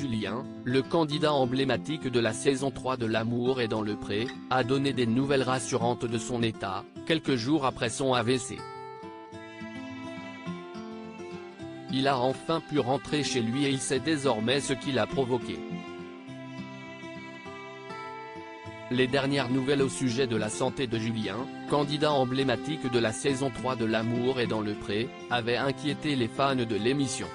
Julien, le candidat emblématique de la saison 3 de L'amour est dans le pré, a donné des nouvelles rassurantes de son état, quelques jours après son AVC. Il a enfin pu rentrer chez lui et il sait désormais ce qui l'a provoqué. Les dernières nouvelles au sujet de la santé de Julien, candidat emblématique de la saison 3 de L'amour est dans le pré, avaient inquiété les fans de l'émission.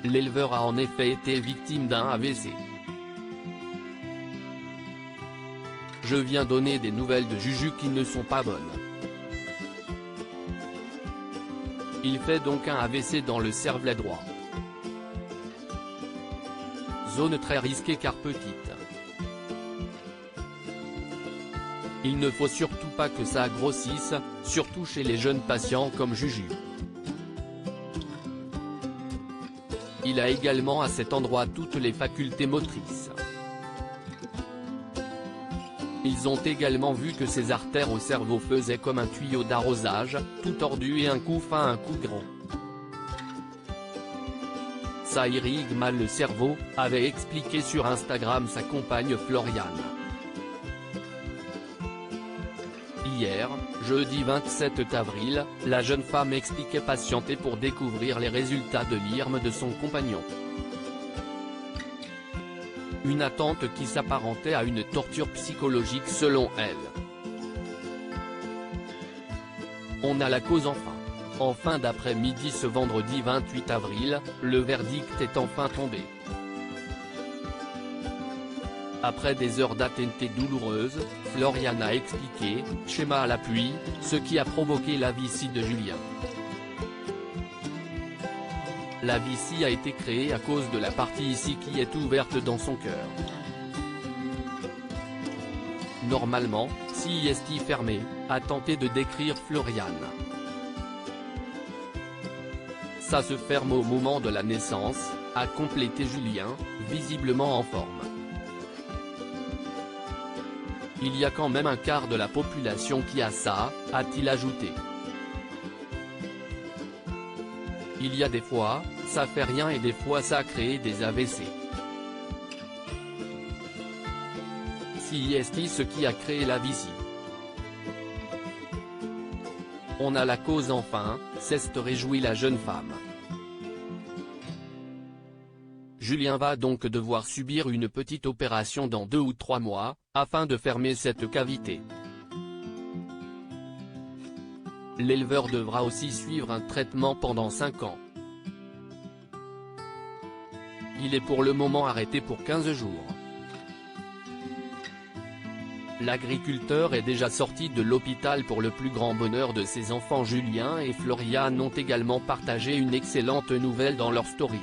L'éleveur a en effet été victime d'un AVC. Je viens donner des nouvelles de Juju qui ne sont pas bonnes. Il fait donc un AVC dans le cervelet droit. Zone très risquée car petite. Il ne faut surtout pas que ça grossisse, surtout chez les jeunes patients comme Juju. Il a également à cet endroit toutes les facultés motrices. Ils ont également vu que ses artères au cerveau faisaient comme un tuyau d'arrosage, tout tordu et un coup fin un coup grand. Ça irrigue mal le cerveau, avait expliqué sur Instagram sa compagne Floriane. Hier, jeudi 27 avril, la jeune femme expliquait patienter pour découvrir les résultats de l'IRM de son compagnon. Une attente qui s'apparentait à une torture psychologique selon elle. On a la cause enfin. En fin d'après-midi ce vendredi 28 avril, le verdict est enfin tombé. Après des heures d'attente douloureuses, Floriane a expliqué, schéma à l'appui, ce qui a provoqué l'AVC de Julien. L'AVC a été créé à cause de la partie ici qui est ouverte dans son cœur. Normalement, si est fermé, a tenté de décrire Floriane. Ça se ferme au moment de la naissance, a complété Julien, visiblement en forme. Il y a quand même un quart de la population qui a ça, a-t-il ajouté. Il y a des fois, ça fait rien et des fois ça a créé des AVC. Si est ce qui a créé l'AVC. On a la cause enfin, s'est réjouit la jeune femme. Julien va donc devoir subir une petite opération dans 2 ou 3 mois, afin de fermer cette cavité. L'éleveur devra aussi suivre un traitement pendant 5 ans. Il est pour le moment arrêté pour 15 jours. L'agriculteur est déjà sorti de l'hôpital pour le plus grand bonheur de ses enfants. Julien et Floriane ont également partagé une excellente nouvelle dans leurs stories.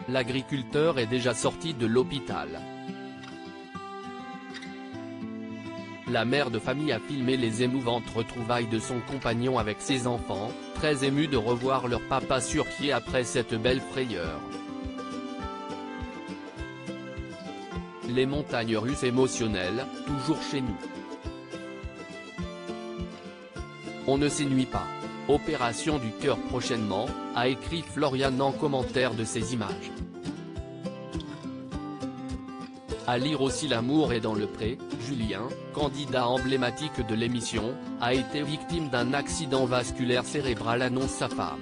L'agriculteur est déjà sorti de l'hôpital. La mère de famille a filmé les émouvantes retrouvailles de son compagnon avec ses enfants, très émus de revoir leur papa sur pied après cette belle frayeur. Les montagnes russes émotionnelles, toujours chez nous. On ne s'ennuie pas. Opération du cœur prochainement, a écrit Floriane en commentaire de ces images. À lire aussi L'amour est dans le pré, Julien, candidat emblématique de l'émission, a été victime d'un accident vasculaire cérébral, annonce sa femme.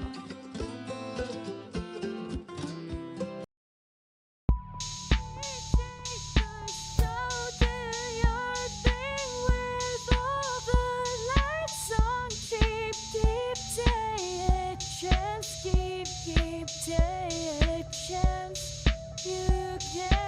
Take a chance, you can